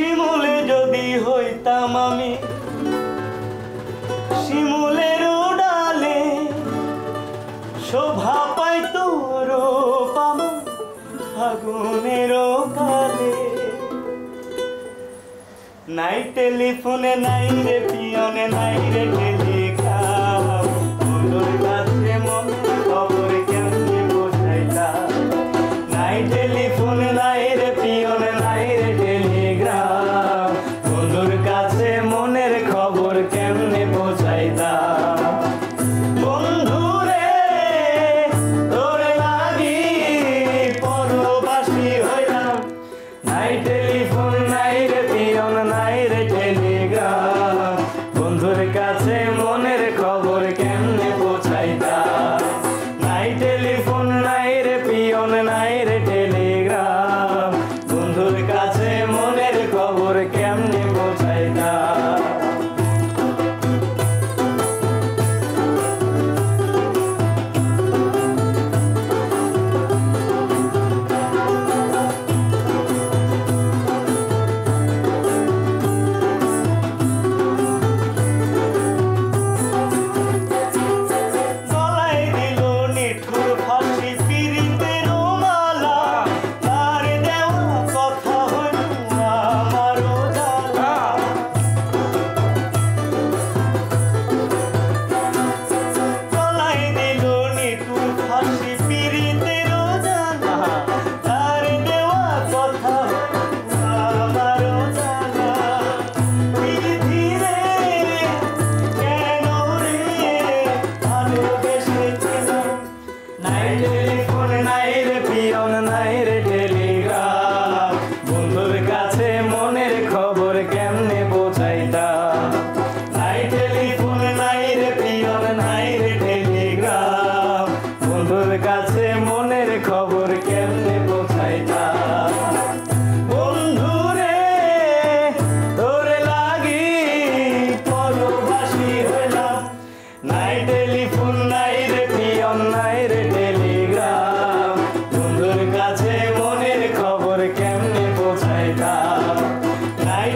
শিমুলে যদি হইতাম আমি শিমুলের ডালে শোভা পাইতো রূপ আমার ফাগুনের কালে নাই টেলিফোনে নাই রে পিয়নে নাই রে টেলিগ্রাম বন্ধুর কাছে মনের খবর কেমনে বোঝাইতাম নাই টেলিফোনে নাই রে পিয়নে নাই রে টেলিগ্রাম বন্ধুর কাছে মনের খবর কেমনে বোঝাইতাম বন্ধুরে তোর লাগি পরবাসী হইলাম নাই টেলিফোন নাই রে পিয়ন নাই রে টেলিগ্রাম বন্ধুর কাছে মনের খবর কেমনে বোঝাইতাম নাই টেলিফোন নাই রে পিয়ন নাই রে টেলিগ্রাম বন্ধুর কাছে মনের খবর কেমনে বোঝাইতাম বন্ধুর কাছে মনের খবর কেমনে বোঝাইতাম নাই টেলিফোন নাই রে পিয়ন নাই রে টেলিগ্রাম বন্ধুর কাছে মনের খবর কেমনে বোঝাইতাম বন্ধুরে তোর লাগি পরবাসী হইলাম নাই টেলিফোন নাই রে পিয়ন নাই রে টেলিগ্রাম বন্ধুর কাছে মনের খবর কেমনে বোঝাইতাম নাই